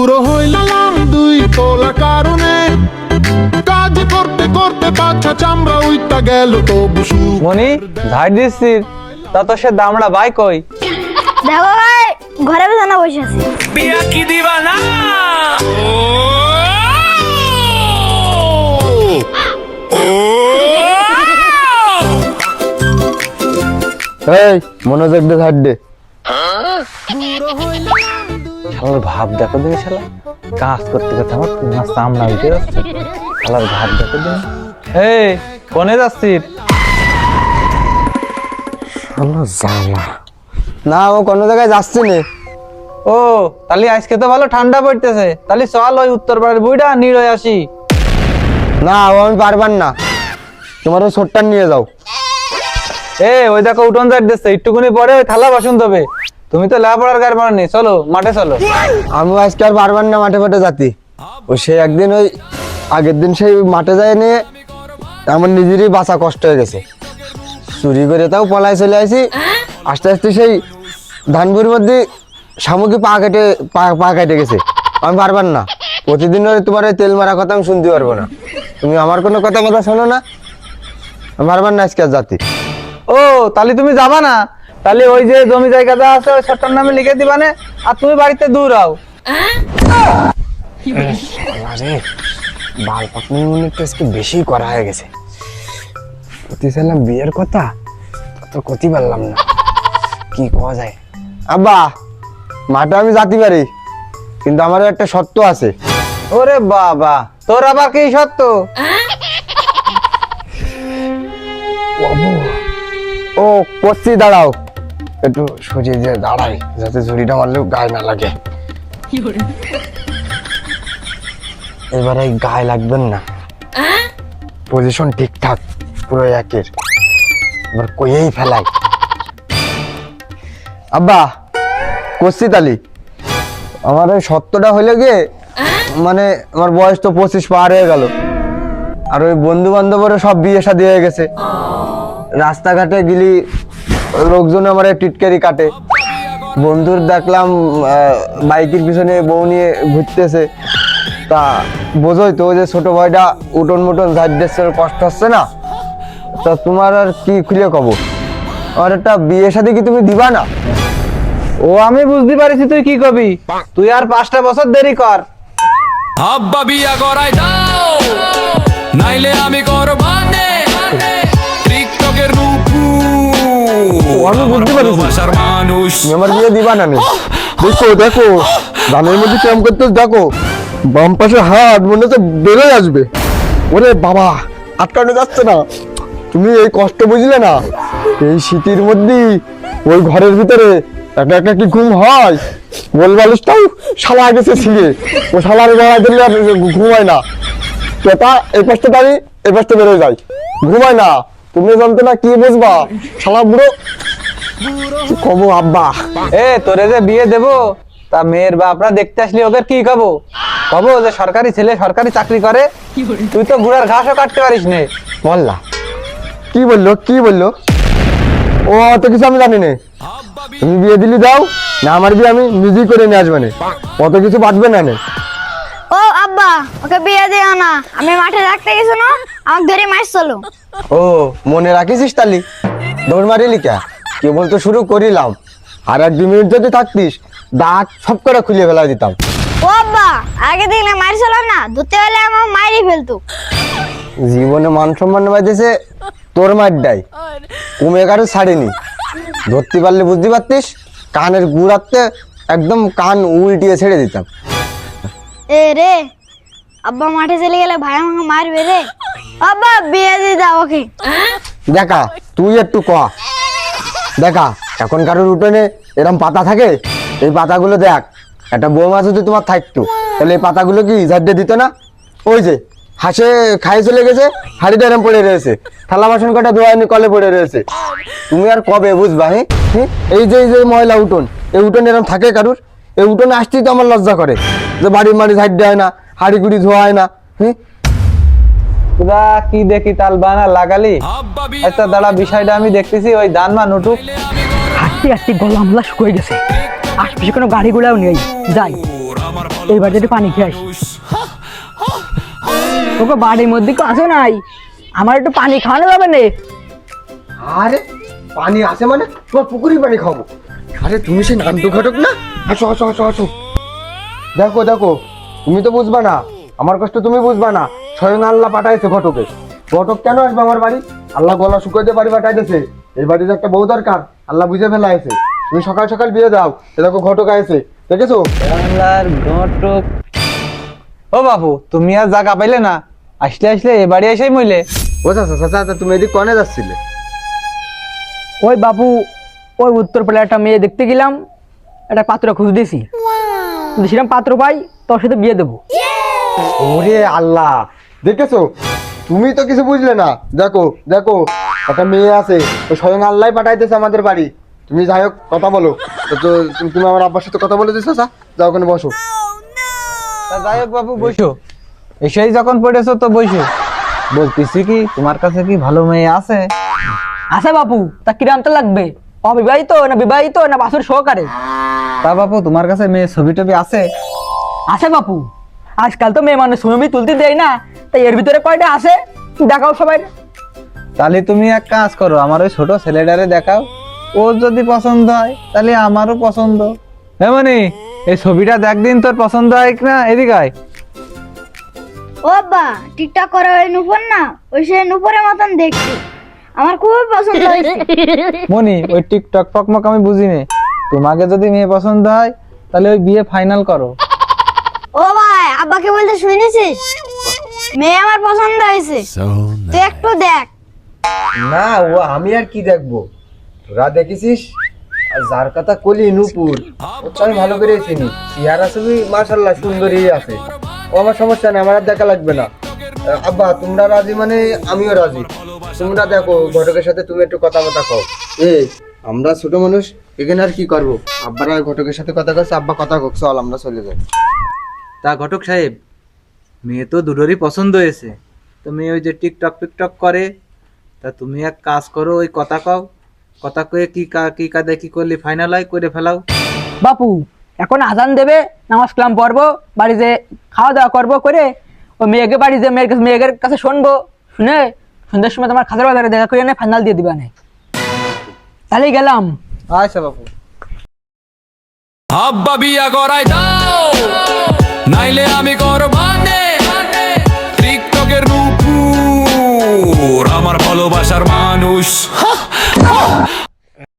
বুড়ো হইলাম দুই তোলা কারণে, কাজ করতে করতে পাছা চামড়া উইটা গেল তবু সুখ। মনি ঝাড় দিচ্ছিস তা তো সে দামড়া ভাই কই? দেখো ভাই, ঘরে বিছানা বসে আছে। বিয়া কি দিবা না? এই মনোযোগ দে, ঝাড় দে। শালার ভাব দেখো দিন, শালা কাজ করতে করতে আমার পুরো চামড়া উঠে যাচ্ছে। শালার ভাব দেখো দিন। এই কোনে যাচ্ছিস? না, ও কোনো জায়গায় যাচ্ছে না। ও তাহলে আজকে তো ভালো ঠান্ডা পড়তেছে, তাহলে চল ওই উত্তর পাড়ার বুইটা নিড় হয়ে আসি। না, ও আমি পারবার না, তোমার ওই ছোট্টা নিয়ে যাও। ওই দেখো উঠোন ঝাড় দিচ্ছে, একটুকুনি পরে ওই থালা বাসন দেবে। তুমি তো লেখাপড়ার গাড়ি মারনি, চলো মাঠে চলো। আমি আজকে আর পারবার না মাঠে ফাটে যাতি। ও সেই একদিন ওই আগের দিন সেই মাঠে যায় নিয়ে আমার নিজেরই বাঁচা কষ্ট হয়ে গেছে। চুরি করে তাও পলায় চলে আসি। আস্তে আস্তে সেই ধানপুরির মধ্যে শামুকি পা কেটে গেছে। আমি পারবার না, প্রতিদিন ওই তোমার ওই তেল মারা কথা আমি শুনতে পারবো না। তুমি আমার কোনো কথা শোনো না, আমি পারবার না আজকে আর জাতি। ও তাহলে তুমি যাবা না? তাহলে ওই যে জমি জায়গাটা আছে ওই ছোট্টার নামে লিখে দিবানে, আর তুমি বাড়িতে দূর হও। বাল পাকনি মনে তো আজকে বেশি করা হয়ে গেছে। বলতেছিলাম বিয়ের কথা, তো কতি পারলাম না, কি কওয়া যায়। আব্বা, মাঠে আমি যাতে পারি, কিন্তু আমার একটা শর্ত আছে। ওরে বাবা, তোর আবার কি সত্য? ও করছি, দাঁড়াও একটু সরিয়ে দিয়ে দাঁড়াই, যাতে ঝুড়িটা মারলেও গায়ে না লাগে। এবার এই গায়ে লাগবেন না, পজিশন ঠিকঠাক পুরো একের। এবার কইয়েই ফেলাই। আব্বা করছি তালি, আমার ওই সত্যটা হইলে গিয়ে মানে আমার বয়স তো 25 পার হয়ে গেল, আর ওই বন্ধু বান্ধবেরও সব বিয়ে শাদী হয়ে গেছে। রাস্তাঘাটে গেলি লোকজন আমার টিটকারি কাটে। বন্ধুর দেখলাম বাইকের পিছনে বউ নিয়ে ঘুরতেছে। তা বোঝোই তো যে ছোট ভাইটা উঠোন মুটন ঝাড় দিচ্ছে, কষ্ট হচ্ছে না। তা তোমার আর কি খুলে কব, আমার একটা বিয়ে শাদী কি তুমি দিবা না? ও আমি বুঝতে পারিছি তুই কি কবি, তুই আর 5টা বছর দেরি কর। আব্বা বিয়া করাই দাও, নাইলে আমি করবানে টিকটকের রূপু। আমি বুঝতে পারিছি ভাষার মানুষ তুমি আমার বিয়ে দিবা না। দেখো দেখো ধানের মধ্যে ক্যাম করতে, দেখো বাম পাশে হাত মনে হচ্ছে বেরোয় আসবে। ওরে বাবা, আটকানো যাচ্ছে না। তুমি এই কষ্ট বুঝলে না, এই শীতের মধ্যে ওই ঘরের ভিতরে একটা একটা কি ঘুম হয়। গোলবালিশটাও শালা গেছে ছিঁড়ে, ও শালার গলায় দিলে আর ঘুমায় না। পেটা এই পাশটা দাঁড়িয়ে এই পাশটা বেরোয় যায়, ঘুমায় না। তুমি জানতে না কি বুঝবা, শালা বুড়ো কব। আব্বা তোরে যে বিয়ে দেবো, তা মেয়ের বাপরা দেখতে আসলে ওকে কি কবো? কবো যে সরকারি ছেলে সরকারি চাকরি করে, তুই তো ঘোড়ার ঘাসও কাটতে পারিস নে। বললা কি বললো, কি বললো? ও অত কিছু আমি জানি না। তুমি বিয়ে দিলি দাও না, আমার বিয়ে আমি নিজেই করে নিয়ে আসবে না, অত কিছু বাঁচবে না। ও আব্বা, ওকে বিয়ে দিও না, আমি মাঠে রাখতে গেছি না, আমাকে ধরে মার চলো। ও মনে রাখিস তালি, দৌড় মারিলি কে? কেবল তো শুরু করিলাম, আর 1-2 মিনিট যদি থাকতিস দাঁত সব করে খুলে ফেলা দিতাম। ও আব্বা, আগে দেখলে মার চলো না, ধরতে গেলে আমার মারি ফেলতো। জীবনে মান সম্মান বাঁধেছে তোর মারটাই, কমে কারো ছাড়েনি। ধরতে পারলে বুঝতে পারতিস, কানের গুড়াতে একদম কান উল্টিয়ে ছেড়ে দিতাম। রে আব্বা, মাঠে চলে গেলে ভাই আমাকে মারবে রে। আব্বা বিয়ে দিয়ে দাও ওকে। দেখা তুই একটু দেখা, এখন কারোর উঠোনে এরকম পাতা থাকে, এই পাতাগুলো দেখ, একটা বৌমা যদি তোমার থাকতো তাহলে এই পাতাগুলো কি ঝাড় দিয়ে দিত না? ওই যে হাসে খাই চলে গেছে, হাড়িটা এরম পড়ে রয়েছে, থালা বাসন কটা ধোয়ানি কলে পড়ে রয়েছে। তুমি আর কবে বুঝবা? এই যে ময়লা উঠোন, এই উঠোন এরম থাকে কারুর? এই উঠোনে আসতেই তো আমার লজ্জা করে যে বাড়ির মাড়ি ঝাড় দেয় না, হাড়ি গুড়ি ধোয়া হয় না। তোরা কি দেখি তাল বানা লাগালি? আচ্ছা দাঁড়া, বিষয়টা আমি দেখতেছি। ওই দানমা নুটুক হাঁটতে হাঁটতে গলা আমলা শুকিয়ে গেছে, আশপাশে কোনো গাড়ি ঘোড়াও নেই, যাই এইবার যদি পানি খেয়ে আসি। তোকে বাড়ির মধ্যে কেউ আসো নাই, আমার একটু পানি খাওয়ানো যাবে না? আরে পানি আছে মানে তোমার পুকুরি পানি খাবো? আরে তুমি সেই নান্টু ঘটক না? আসো আসো আসো আসো। দেখো দেখো, তুমি তো বুঝবা না, আমার কষ্ট তুমি বুঝবা না। স্বয়ং আল্লাহ পাঠাইছে ঘটকে। ঘটক কেন আসবে আমার বাড়ি? আল্লাহ গলা শুকাইতে বাড়ি পাঠাইতেছে। এই বাড়িতে একটা বউ দরকার, আল্লাহ বুঝে ফেলা আছে। তুমি সকাল সকাল বিয়ে দাও, এ দেখো ঘটক আইছে, দেখেছো? আল্লাহর ঘটক। ও বাবু, তুমি আর জায়গা পাইলে না, আসলে আসলে এ বাড়ি এসেই মইলে। ও চাচা চাচা, তুমি এদিক কনে যাচ্ছিলে? ওই বাপু, ওই উত্তরপাড়ায় একটা মেয়ে দেখতে গেলাম, একটা পাত্র খুঁজ দিয়েছি, যদি সেরকম পাত্র পাই তোর সাথে বিয়ে দেবো। ওরে আল্লাহ, দেখেছো? তুমি তো কিছু বুঝলে না। দেখো দেখো, একটা মেয়ে আছে, তো স্বয়ং আল্লাহ পাঠাইতেছে আমাদের বাড়ি। তুমি যাই হোক কথা বলো তো, তুমি আমার আব্বার সাথে কথা বলে দিছো। যাও ওখানে বসো। তা যাই হোক বাবু, বসো। এসেই যখন পড়েছো তো বসো। বলতেছি কি, তোমার কাছে কি ভালো মেয়ে আছে? আছে বাপু, তা কিরাম তো লাগবে? অবিবাহিত না বিবাহিত না বাসুর সহকারে? তা বাপু, তোমার কাছে মেয়ে ছবি টবি আছে? আছে বাপু, আজকাল তো মেয়ে মানুষ ছবি তুলতে দেয় না, তাই এর ভিতরে কয়টা আছে দেখাও সবাই। তাহলে তুমি এক কাজ করো, আমার ওই ছোট ছেলেটারে দেখাও। ও যদি পছন্দ হয় তাহলে আমারও পছন্দ। মানে এই ছবিটা দেখ দিন, তোর পছন্দ হয় না? এদিকে আয়। ও আব্বা, টিকটক করে ওই নুপুর না, ওই সে নুপুরের মতন দেখতে আমার খুব পছন্দ হয়েছে। মনি, ওই টিকটক ফকমক আমি বুঝি নে। তোমাকে যদি মেয়ে পছন্দ হয় তাহলে ওই বিয়ে ফাইনাল করো। ও ভাই, আব্বাকে বলতে শুনেছিস? মেয়ে আমার পছন্দ হয়েছে, তুই একটু দেখ। না, ও আমি আর কি দেখবো, তোরা দেখেছিস? আর যার কথা কলি নুপুর, ও তো আমি ভালো করে চিনি। চেহারা ছবি মাশাআল্লাহ সুন্দরী আছে। ও আমার সমস্যা নেই, আমার আর দেখা লাগবে না। আব্বা তোমরা রাজি মানে আমিও রাজি। তোমরা দেখো ঘটকের সাথে তুমি একটু কথা মতো কও। আমরা ছোট মানুষ, এখানে আর কি করবো? আব্বারা ঘটকের সাথে কথা কচ্ছে, আব্বা কথা কওক, চল আমরা চলে যাই। তা ঘটক সাহেব, মেয়ে তো দুটোরই পছন্দ হয়েছে, তো মেয়ে ওই যে টিকটক ফিকটক করে, তা তুমি এক কাজ করো, ওই কথা কও, কথা কয়ে কি কাদে কি করলে ফাইনাল হয় করে ফেলাও। বাপু, এখন আজান দেবে, নামাজ কালাম পড়বো, বাড়িতে খাওয়া দাওয়া করবো, করে ওই মেয়েকে বাড়িতে মেয়ের কাছে শুনবো, শুনে সন্ধ্যার সময় তোমার খাতার বাজারে দেখা করে এনে ফাইনাল দিয়ে দিবা না? তাহলেই গেলাম। আচ্ছা বাপু। আব্বা বিয়া করাই দাও, নাইলে আমি করবানে টিকটকের নুপুর, আমার ভালোবাসার মানুষ।